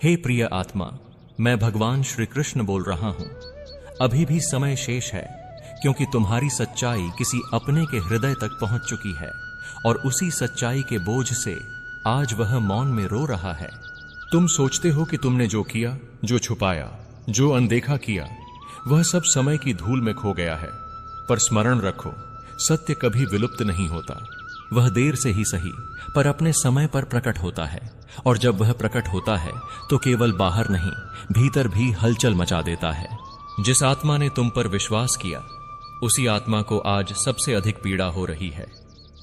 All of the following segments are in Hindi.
हे प्रिय आत्मा, मैं भगवान श्री कृष्ण बोल रहा हूं। अभी भी समय शेष है, क्योंकि तुम्हारी सच्चाई किसी अपने के हृदय तक पहुंच चुकी है और उसी सच्चाई के बोझ से आज वह मौन में रो रहा है। तुम सोचते हो कि तुमने जो किया, जो छुपाया, जो अनदेखा किया, वह सब समय की धूल में खो गया है। पर स्मरण रखो, सत्य कभी विलुप्त नहीं होता। वह देर से ही सही, पर अपने समय पर प्रकट होता है, और जब वह प्रकट होता है तो केवल बाहर नहीं, भीतर भी हलचल मचा देता है। जिस आत्मा ने तुम पर विश्वास किया, उसी आत्मा को आज सबसे अधिक पीड़ा हो रही है,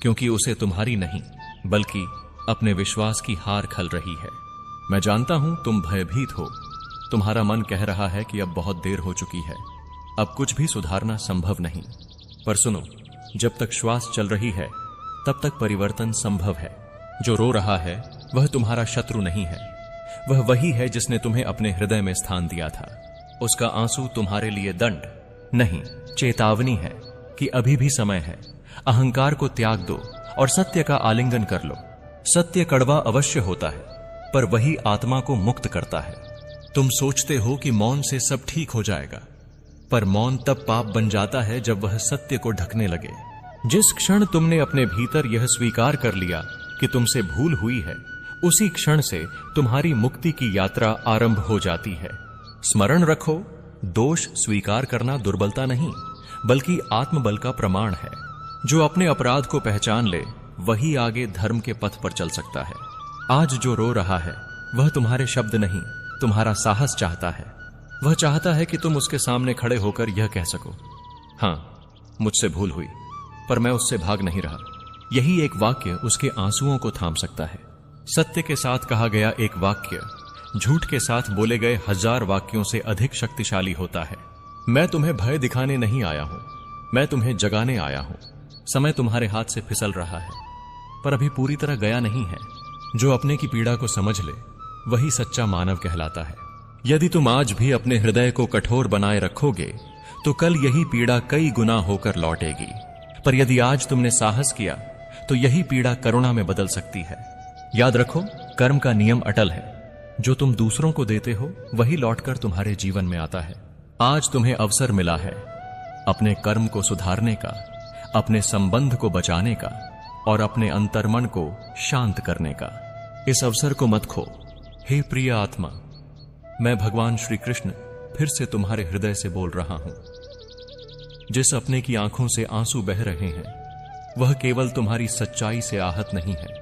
क्योंकि उसे तुम्हारी नहीं बल्कि अपने विश्वास की हार खल रही है। मैं जानता हूं तुम भयभीत हो। तुम्हारा मन कह रहा है कि अब बहुत देर हो चुकी है, अब कुछ भी सुधारना संभव नहीं। पर सुनो, जब तक श्वास चल रही है तब तक परिवर्तन संभव है। जो रो रहा है वह तुम्हारा शत्रु नहीं है, वह वही है जिसने तुम्हें अपने हृदय में स्थान दिया था। उसका आंसू तुम्हारे लिए दंड नहीं, चेतावनी है कि अभी भी समय है। अहंकार को त्याग दो और सत्य का आलिंगन कर लो। सत्य कड़वा अवश्य होता है, पर वही आत्मा को मुक्त करता है। तुम सोचते हो कि मौन से सब ठीक हो जाएगा, पर मौन तब पाप बन जाता है जब वह सत्य को ढकने लगे। जिस क्षण तुमने अपने भीतर यह स्वीकार कर लिया कि तुमसे भूल हुई है, उसी क्षण से तुम्हारी मुक्ति की यात्रा आरंभ हो जाती है। स्मरण रखो, दोष स्वीकार करना दुर्बलता नहीं बल्कि आत्मबल का प्रमाण है। जो अपने अपराध को पहचान ले, वही आगे धर्म के पथ पर चल सकता है। आज जो रो रहा है वह तुम्हारे शब्द नहीं, तुम्हारा साहस चाहता है। वह चाहता है कि तुम उसके सामने खड़े होकर यह कह सको, हां, मुझसे भूल हुई, पर मैं उससे भाग नहीं रहा। यही एक वाक्य उसके आंसुओं को थाम सकता है। सत्य के साथ कहा गया एक वाक्य झूठ के साथ बोले गए 1000 वाक्यों से अधिक शक्तिशाली होता है। मैं तुम्हें भय दिखाने नहीं आया हूं, मैं तुम्हें जगाने आया हूं। समय तुम्हारे हाथ से फिसल रहा है, पर अभी पूरी तरह गया नहीं है। जो अपने की पीड़ा को समझ ले, वही सच्चा मानव कहलाता है। यदि तुम आज भी अपने हृदय को कठोर बनाए रखोगे, तो कल यही पीड़ा कई गुना होकर लौटेगी। पर यदि आज तुमने साहस किया, तो यही पीड़ा करुणा में बदल सकती है। याद रखो, कर्म का नियम अटल है। जो तुम दूसरों को देते हो, वही लौटकर तुम्हारे जीवन में आता है। आज तुम्हें अवसर मिला है अपने कर्म को सुधारने का, अपने संबंध को बचाने का और अपने अंतर्मन को शांत करने का। इस अवसर को मत खो। हे प्रिय आत्मा, मैं भगवान श्री कृष्ण फिर से तुम्हारे हृदय से बोल रहा हूं। जिस अपने की आंखों से आंसू बह रहे हैं, वह केवल तुम्हारी सच्चाई से आहत नहीं है,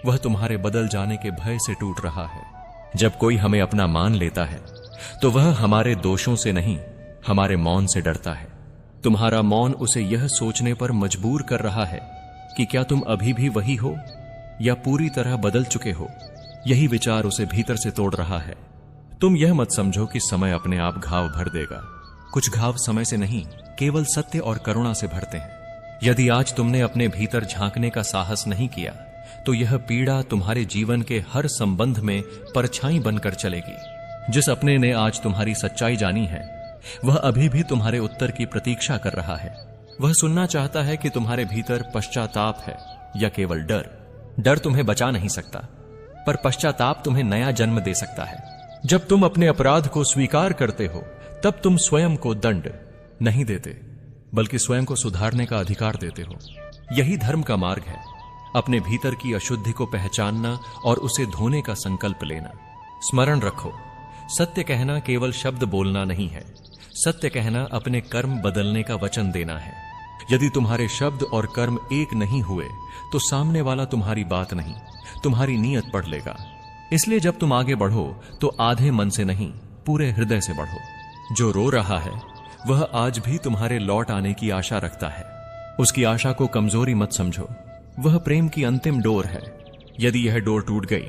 वह तुम्हारे बदल जाने के भय से टूट रहा है। जब कोई हमें अपना मान लेता है, तो वह हमारे दोषों से नहीं, हमारे मौन से डरता है। तुम्हारा मौन उसे यह सोचने पर मजबूर कर रहा है कि क्या तुम अभी भी वही हो या पूरी तरह बदल चुके हो। यही विचार उसे भीतर से तोड़ रहा है। तुम यह मत समझो कि समय अपने आप घाव भर देगा। कुछ घाव समय से नहीं, केवल सत्य और करुणा से भरते हैं। यदि आज तुमने अपने भीतर झांकने का साहस नहीं किया, तो यह पीड़ा तुम्हारे जीवन के हर संबंध में परछाई बनकर चलेगी। जिस अपने ने आज तुम्हारी सच्चाई जानी है, वह अभी भी तुम्हारे उत्तर की प्रतीक्षा कर रहा है। वह सुनना चाहता है कि तुम्हारे भीतर पश्चाताप है या केवल डर। डर तुम्हें बचा नहीं सकता, पर पश्चाताप तुम्हें नया जन्म दे सकता है। जब तुम अपने अपराध को स्वीकार करते हो, तब तुम स्वयं को दंड नहीं देते, बल्कि स्वयं को सुधारने का अधिकार देते हो। यही धर्म का मार्ग है। अपने भीतर की अशुद्धि को पहचानना और उसे धोने का संकल्प लेना। स्मरण रखो, सत्य कहना केवल शब्द बोलना नहीं है, सत्य कहना अपने कर्म बदलने का वचन देना है। यदि तुम्हारे शब्द और कर्म एक नहीं हुए, तो सामने वाला तुम्हारी बात नहीं, तुम्हारी नीयत पढ़ लेगा। इसलिए जब तुम आगे बढ़ो, तो आधे मन से नहीं, पूरे हृदय से बढ़ो। जो रो रहा है, वह आज भी तुम्हारे लौट आने की आशा रखता है। उसकी आशा को कमजोरी मत समझो, वह प्रेम की अंतिम डोर है। यदि यह डोर टूट गई,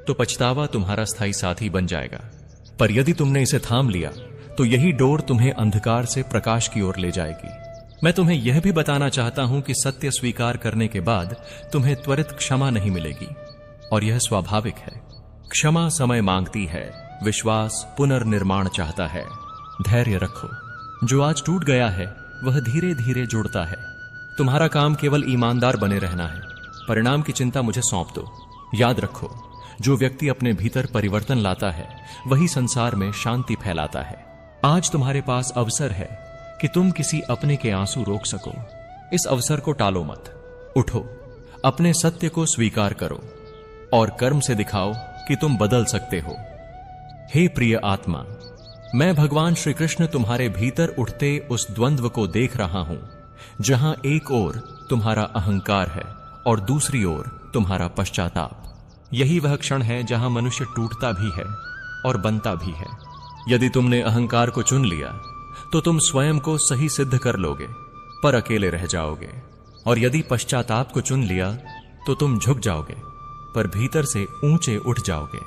तो पछतावा तुम्हारा स्थायी साथी बन जाएगा। पर यदि तुमने इसे थाम लिया, तो यही डोर तुम्हें अंधकार से प्रकाश की ओर ले जाएगी। मैं तुम्हें यह भी बताना चाहता हूं कि सत्य स्वीकार करने के बाद तुम्हें त्वरित क्षमा नहीं मिलेगी, और यह स्वाभाविक है। क्षमा समय मांगती है, विश्वास पुनर्निर्माण चाहता है। धैर्य रखो। जो आज टूट गया है, वह धीरे धीरे जुड़ता है। तुम्हारा काम केवल ईमानदार बने रहना है। परिणाम की चिंता मुझे सौंप दो। याद रखो, जो व्यक्ति अपने भीतर परिवर्तन लाता है वही संसार में शांति फैलाता है। आज तुम्हारे पास अवसर है कि तुम किसी अपने के आंसू रोक सको। इस अवसर को टालो मत। उठो, अपने सत्य को स्वीकार करो और कर्म से दिखाओ कि तुम बदल सकते हो। हे प्रिय आत्मा, मैं भगवान श्री कृष्ण तुम्हारे भीतर उठते उस द्वंद्व को देख रहा हूं, जहां एक ओर तुम्हारा अहंकार है और दूसरी ओर तुम्हारा पश्चाताप। यही वह क्षण है जहां मनुष्य टूटता भी है और बनता भी है। यदि तुमने अहंकार को चुन लिया तो तुम स्वयं को सही सिद्ध कर लोगे, पर अकेले रह जाओगे। और यदि पश्चाताप को चुन लिया तो तुम झुक जाओगे, पर भीतर से ऊंचे उठ जाओगे।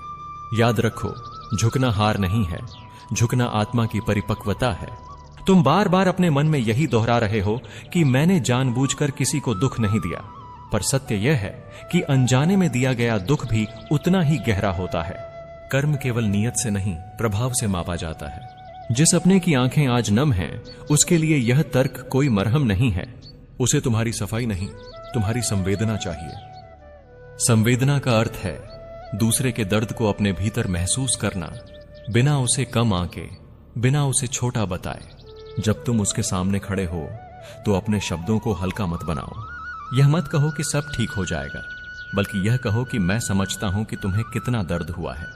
याद रखो, झुकना हार नहीं है, झुकना आत्मा की परिपक्वता है। तुम बार बार अपने मन में यही दोहरा रहे हो कि मैंने जानबूझकर किसी को दुख नहीं दिया, पर सत्य यह है कि अनजाने में दिया गया दुख भी उतना ही गहरा होता है। कर्म केवल नियत से नहीं, प्रभाव से मापा जाता है। जिस अपने की आंखें आज नम हैं, उसके लिए यह तर्क कोई मरहम नहीं है। उसे तुम्हारी सफाई नहीं, तुम्हारी संवेदना चाहिए। संवेदना का अर्थ है दूसरे के दर्द को अपने भीतर महसूस करना, बिना उसे कम आंके, बिना उसे छोटा बताए। जब तुम उसके सामने खड़े हो तो अपने शब्दों को हल्का मत बनाओ। यह मत कहो कि सब ठीक हो जाएगा, बल्कि यह कहो कि मैं समझता हूं कि तुम्हें कितना दर्द हुआ है।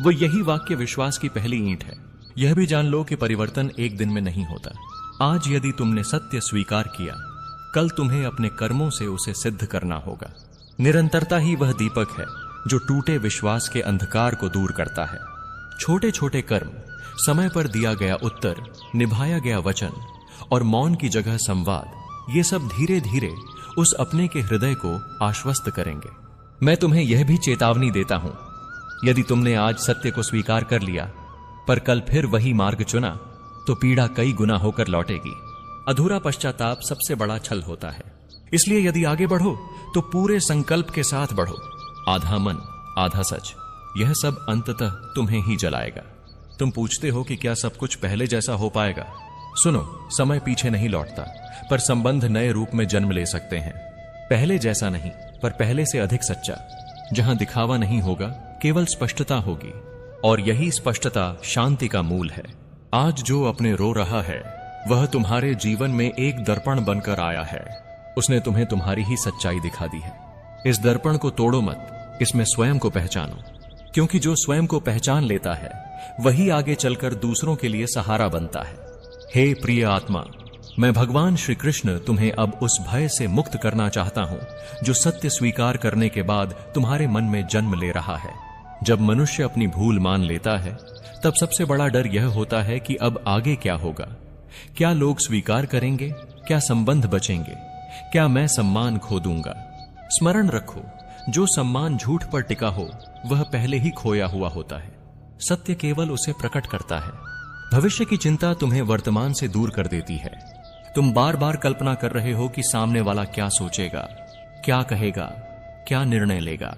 वो यही वाक्य विश्वास की पहली ईंट है। यह भी जान लो कि परिवर्तन एक दिन में नहीं होता। आज यदि तुमने सत्य स्वीकार किया, कल तुम्हें अपने कर्मों से उसे सिद्ध करना होगा। निरंतरता ही वह दीपक है जो टूटे विश्वास के अंधकार को दूर करता है। छोटे छोटे कर्म, समय पर दिया गया उत्तर, निभाया गया वचन और मौन की जगह संवाद, ये सब धीरे धीरे उस अपने के हृदय को आश्वस्त करेंगे। मैं तुम्हें यह भी चेतावनी देता हूं, यदि तुमने आज सत्य को स्वीकार कर लिया पर कल फिर वही मार्ग चुना तो पीड़ा कई गुना होकर लौटेगी। अधूरा पश्चाताप सबसे बड़ा छल होता है। इसलिए यदि आगे बढ़ो तो पूरे संकल्प के साथ बढ़ो। आधा मन आधा सच, यह सब अंततः तुम्हें ही जलाएगा। तुम पूछते हो कि क्या सब कुछ पहले जैसा हो पाएगा? सुनो, समय पीछे नहीं लौटता, पर संबंध नए रूप में जन्म ले सकते हैं। पहले जैसा नहीं, पर पहले से अधिक सच्चा। जहां दिखावा नहीं होगा, केवल स्पष्टता होगी, और यही स्पष्टता शांति का मूल है। आज जो अपने रो रहा है वह तुम्हारे जीवन में एक दर्पण बनकर आया है। उसने तुम्हें तुम्हारी ही सच्चाई दिखा दी है। इस दर्पण को तोड़ो मत, इसमें स्वयं को पहचानो, क्योंकि जो स्वयं को पहचान लेता है वही आगे चलकर दूसरों के लिए सहारा बनता है। हे प्रिय आत्मा, मैं भगवान श्री कृष्ण तुम्हें अब उस भय से मुक्त करना चाहता हूं जो सत्य स्वीकार करने के बाद तुम्हारे मन में जन्म ले रहा है। जब मनुष्य अपनी भूल मान लेता है तब सबसे बड़ा डर यह होता है कि अब आगे क्या होगा। क्या लोग स्वीकार करेंगे? क्या संबंध बचेंगे? क्या मैं सम्मान खो दूंगा? स्मरण रखो, जो सम्मान झूठ पर टिका हो वह पहले ही खोया हुआ होता है। सत्य केवल उसे प्रकट करता है। भविष्य की चिंता तुम्हें वर्तमान से दूर कर देती है। तुम बार बार कल्पना कर रहे हो कि सामने वाला क्या सोचेगा, क्या कहेगा, क्या निर्णय लेगा,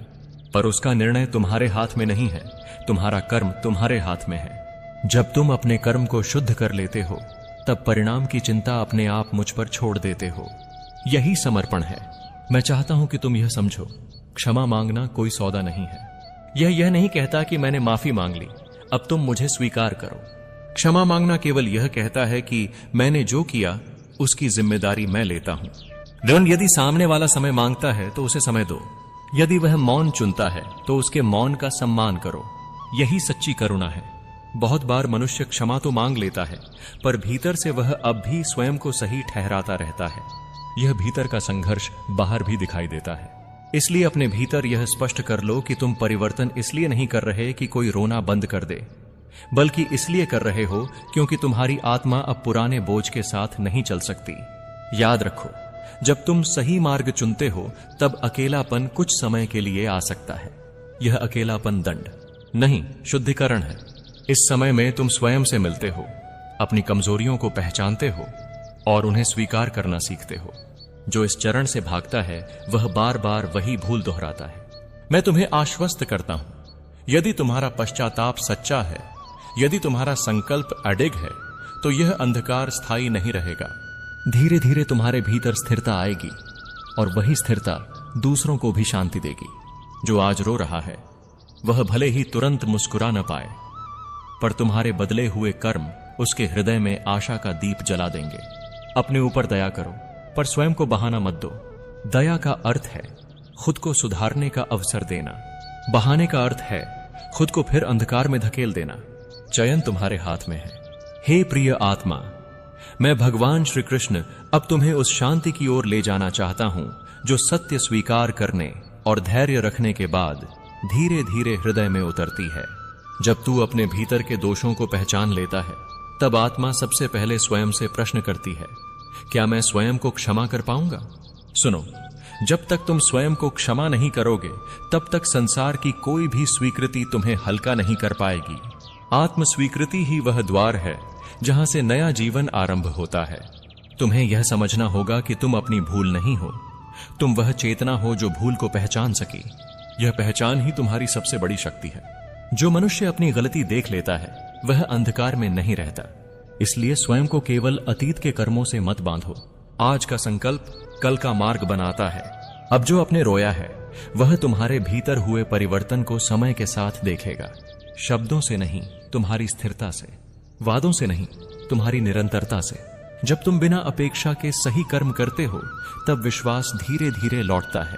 पर उसका निर्णय तुम्हारे हाथ में नहीं है। तुम्हारा कर्म तुम्हारे हाथ में है। जब तुम अपने कर्म को शुद्ध कर लेते हो तब परिणाम की चिंता अपने आप मुझ पर छोड़ देते हो। यही समर्पण है। मैं चाहता हूं कि तुम यह समझो, क्षमा मांगना कोई सौदा नहीं है। यह नहीं कहता कि मैंने माफी मांग ली, अब तुम मुझे स्वीकार करो। क्षमा मांगना केवल यह कहता है कि मैंने जो किया उसकी जिम्मेदारी मैं लेता हूं। रन, यदि सामने वाला समय मांगता है तो उसे समय दो। यदि वह मौन चुनता है तो उसके मौन का सम्मान करो। यही सच्ची करुणा है। बहुत बार मनुष्य क्षमा तो मांग लेता है, पर भीतर से वह अब भी स्वयं को सही ठहराता रहता है। यह भीतर का संघर्ष बाहर भी दिखाई देता है। इसलिए अपने भीतर यह स्पष्ट कर लो कि तुम परिवर्तन इसलिए नहीं कर रहे कि कोई रोना बंद कर दे, बल्कि इसलिए कर रहे हो क्योंकि तुम्हारी आत्मा अब पुराने बोझ के साथ नहीं चल सकती। याद रखो, जब तुम सही मार्ग चुनते हो तब अकेलापन कुछ समय के लिए आ सकता है। यह अकेलापन दंड नहीं, शुद्धिकरण है। इस समय में तुम स्वयं से मिलते हो, अपनी कमजोरियों को पहचानते हो और उन्हें स्वीकार करना सीखते हो। जो इस चरण से भागता है वह बार बार वही भूल दोहराता है। मैं तुम्हें आश्वस्त करता हूं, यदि तुम्हारा पश्चाताप सच्चा है, यदि तुम्हारा संकल्प अडिग है, तो यह अंधकार स्थायी नहीं रहेगा। धीरे धीरे तुम्हारे भीतर स्थिरता आएगी और वही स्थिरता दूसरों को भी शांति देगी। जो आज रो रहा है वह भले ही तुरंत मुस्कुरा न पाए, पर तुम्हारे बदले हुए कर्म उसके हृदय में आशा का दीप जला देंगे। अपने ऊपर दया करो, पर स्वयं को बहाना मत दो। दया का अर्थ है खुद को सुधारने का अवसर देना, बहाने का अर्थ है खुद को फिर अंधकार में धकेल देना। चयन तुम्हारे हाथ में है। हे प्रिय आत्मा, मैं भगवान श्री कृष्ण अब तुम्हें उस शांति की ओर ले जाना चाहता हूं जो सत्य स्वीकार करने और धैर्य रखने के बाद धीरे धीरे हृदय में उतरती है। जब तू अपने भीतर के दोषों को पहचान लेता है, तब आत्मा सबसे पहले स्वयं से प्रश्न करती है, क्या मैं स्वयं को क्षमा कर पाऊंगा? सुनो, जब तक तुम स्वयं को क्षमा नहीं करोगे, तब तक संसार की कोई भी स्वीकृति तुम्हें हल्का नहीं कर पाएगी। आत्म स्वीकृति ही वह द्वार है जहां से नया जीवन आरंभ होता है। तुम्हें यह समझना होगा कि तुम अपनी भूल नहीं हो, तुम वह चेतना हो जो भूल को पहचान सकी। यह पहचान ही तुम्हारी सबसे बड़ी शक्ति है। जो मनुष्य अपनी गलती देख लेता है, वह अंधकार में नहीं रहता। इसलिए स्वयं को केवल अतीत के कर्मों से मत बांधो। आज का संकल्प कल का मार्ग बनाता है। अब जो अपने रोया है, वह तुम्हारे भीतर हुए परिवर्तन को समय के साथ देखेगा। शब्दों से नहीं, तुम्हारी स्थिरता से। वादों से नहीं, तुम्हारी निरंतरता से। जब तुम बिना अपेक्षा के सही कर्म करते हो, तब विश्वास धीरे धीरे लौटता है।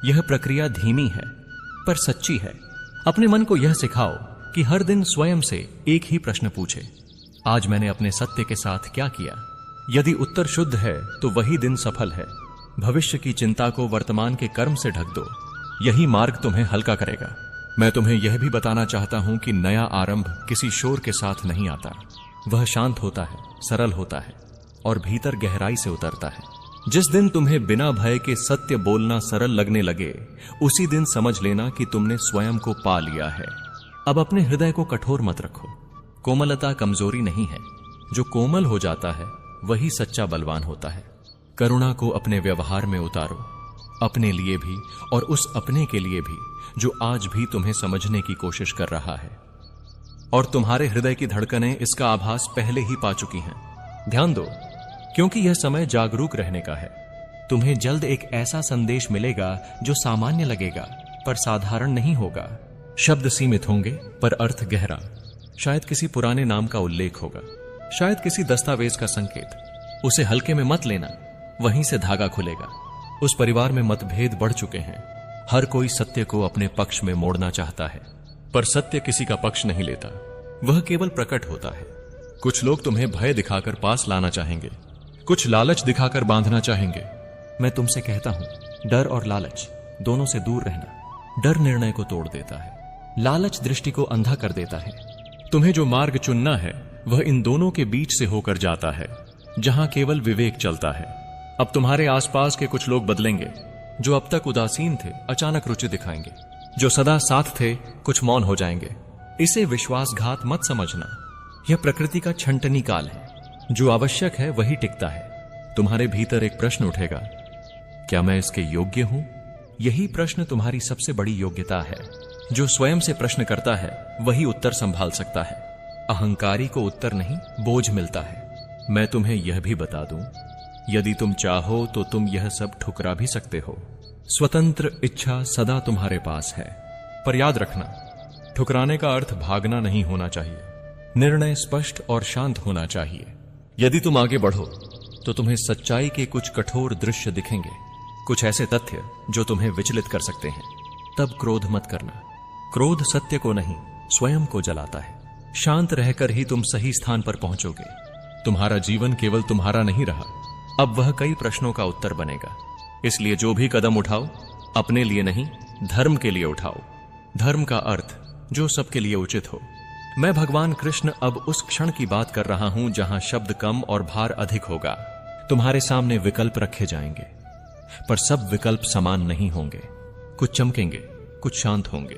यह प्रक्रिया धीमी है, पर सच्ची है। अपने मन को यह सिखाओ कि हर दिन स्वयं से एक ही प्रश्न पूछे, आज मैंने अपने सत्य के साथ क्या किया? यदि उत्तर शुद्ध है, तो वही दिन सफल है। भविष्य की चिंता को वर्तमान के कर्म से ढक दो। यही मार्ग तुम्हें हल्का करेगा। मैं तुम्हें यह भी बताना चाहता हूं कि नया आरंभ किसी शोर के साथ नहीं आता। वह शांत होता है, सरल होता है और भीतर गहराई से उतरता है। जिस दिन तुम्हें बिना भय के सत्य बोलना सरल लगने लगे, उसी दिन समझ लेना कि तुमने स्वयं को पा लिया है। अब अपने हृदय को कठोर मत रखो। कोमलता कमजोरी नहीं है। जो कोमल हो जाता है, वही सच्चा बलवान होता है। करुणा को अपने व्यवहार में उतारो, अपने लिए भी और उस अपने के लिए भी जो आज भी तुम्हें समझने की कोशिश कर रहा है। और तुम्हारे हृदय की धड़कनें इसका आभास पहले ही पा चुकी हैं। ध्यान दो, क्योंकि यह समय जागरूक रहने का है। तुम्हें जल्द एक ऐसा संदेश मिलेगा जो सामान्य लगेगा, पर साधारण नहीं होगा। शब्द सीमित होंगे, पर अर्थ गहरा। शायद किसी पुराने नाम का उल्लेख होगा, शायद किसी दस्तावेज का संकेत। उसे हल्के में मत लेना, वहीं से धागा खुलेगा। उस परिवार में मतभेद बढ़ चुके हैं। हर कोई सत्य को अपने पक्ष में मोड़ना चाहता है, पर सत्य किसी का पक्ष नहीं लेता। वह केवल प्रकट होता है। कुछ लोग तुम्हें भय दिखाकर पास लाना चाहेंगे, कुछ लालच दिखाकर बांधना चाहेंगे। मैं तुमसे कहता हूं, डर और लालच दोनों से दूर रहना। डर निर्णय को तोड़ देता है, लालच दृष्टि को अंधा कर देता है। तुम्हें जो मार्ग चुनना है, वह इन दोनों के बीच से होकर जाता है, जहां केवल विवेक चलता है। अब तुम्हारे आसपास के कुछ लोग बदलेंगे। जो अब तक उदासीन थे, अचानक रुचि दिखाएंगे। जो सदा साथ थे, कुछ मौन हो जाएंगे। इसे विश्वासघात मत समझना। यह प्रकृति का छंटनी काल है। जो आवश्यक है वही टिकता है। तुम्हारे भीतर एक प्रश्न उठेगा, क्या मैं इसके योग्य हूं? यही प्रश्न तुम्हारी सबसे बड़ी योग्यता है। जो स्वयं से प्रश्न करता है, वही उत्तर संभाल सकता है। अहंकारी को उत्तर नहीं, बोझ मिलता है। मैं तुम्हें यह भी बता दूं, यदि तुम चाहो तो तुम यह सब ठुकरा भी सकते हो। स्वतंत्र इच्छा सदा तुम्हारे पास है। पर याद रखना, ठुकराने का अर्थ भागना नहीं होना चाहिए। निर्णय स्पष्ट और शांत होना चाहिए। यदि तुम आगे बढ़ो, तो तुम्हें सच्चाई के कुछ कठोर दृश्य दिखेंगे, कुछ ऐसे तथ्य जो तुम्हें विचलित कर सकते हैं। तब क्रोध मत करना। क्रोध सत्य को नहीं, स्वयं को जलाता है। शांत रहकर ही तुम सही स्थान पर पहुंचोगे। तुम्हारा जीवन केवल तुम्हारा नहीं रहा, अब वह कई प्रश्नों का उत्तर बनेगा। इसलिए जो भी कदम उठाओ, अपने लिए नहीं, धर्म के लिए उठाओ। धर्म का अर्थ जो सबके लिए उचित हो। मैं भगवान कृष्ण अब उस क्षण की बात कर रहा हूं जहां शब्द कम और भार अधिक होगा। तुम्हारे सामने विकल्प रखे जाएंगे, पर सब विकल्प समान नहीं होंगे। कुछ चमकेंगे, कुछ शांत होंगे।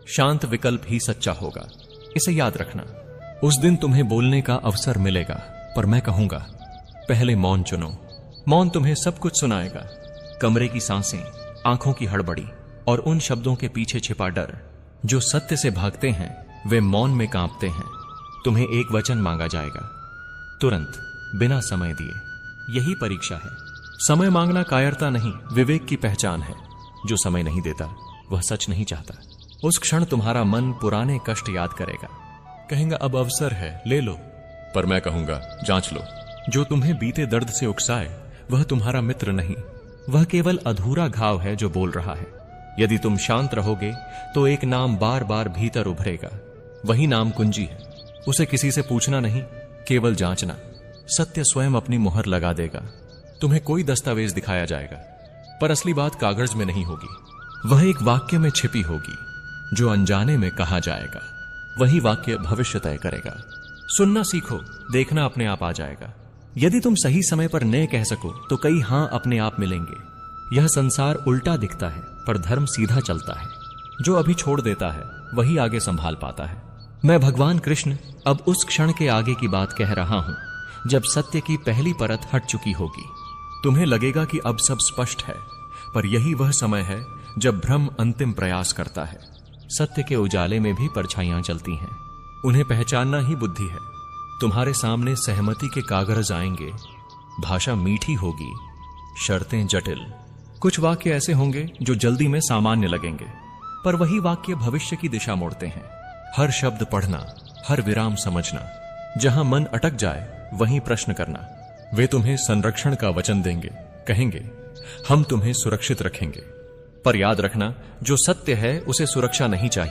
शांत विकल्प ही सच्चा होगा, इसे याद रखना। उस दिन तुम्हें बोलने का अवसर मिलेगा, पर मैं कहूंगा, पहले मौन चुनो। मौन तुम्हें सब कुछ सुनाएगा। कमरे की सांसें, आंखों की हड़बड़ी और उन शब्दों के पीछे छिपा डर। जो सत्य से भागते हैं, वे मौन में कांपते हैं। तुम्हें एक वचन मांगा जाएगा, तुरंत, बिना समय दिए। यही परीक्षा है। समय मांगना कायरता नहीं, विवेक की पहचान है। जो समय नहीं देता, वह सच नहीं चाहता। उस क्षण तुम्हारा मन पुराने कष्ट याद करेगा, कहेगा अब अवसर है, ले लो। पर मैं कहूंगा जांच लो। जो तुम्हें बीते दर्द से उकसाए वह तुम्हारा मित्र नहीं, वह केवल अधूरा घाव है जो बोल रहा है। यदि तुम शांत रहोगे तो एक नाम बार बार भीतर उभरेगा, वही नाम कुंजी है। उसे किसी से पूछना नहीं, केवल जांचना। सत्य स्वयं अपनी मुहर लगा देगा। तुम्हें कोई दस्तावेज दिखाया जाएगा, पर असली बात कागज में नहीं होगी, वह एक वाक्य में छिपी होगी जो अनजाने में कहा जाएगा। वही वाक्य भविष्य तय करेगा। सुनना सीखो, देखना अपने आप आ जाएगा। यदि तुम सही समय पर न कह सको तो कई हां अपने आप मिलेंगे। यह संसार उल्टा दिखता है पर धर्म सीधा चलता है। जो अभी छोड़ देता है वही आगे संभाल पाता है। मैं भगवान कृष्ण अब उस क्षण के आगे की बात कह रहा हूं जब सत्य की पहली परत हट चुकी होगी। तुम्हें लगेगा कि अब सब स्पष्ट है, पर यही वह समय है जब भ्रम अंतिम प्रयास करता है। सत्य के उजाले में भी परछाइयां चलती हैं, उन्हें पहचानना ही बुद्धि है। तुम्हारे सामने सहमति के कागज आएंगे, भाषा मीठी होगी, शर्तें जटिल। कुछ वाक्य ऐसे होंगे जो जल्दी में सामान्य लगेंगे, पर वही वाक्य भविष्य की दिशा मोड़ते हैं। हर शब्द पढ़ना, हर विराम समझना। जहां मन अटक जाए वहीं प्रश्न करना। वे तुम्हें संरक्षण का वचन देंगे, कहेंगे हम तुम्हें सुरक्षित रखेंगे। पर याद रखना, जो सत्य है उसे सुरक्षा नहीं चाहिए।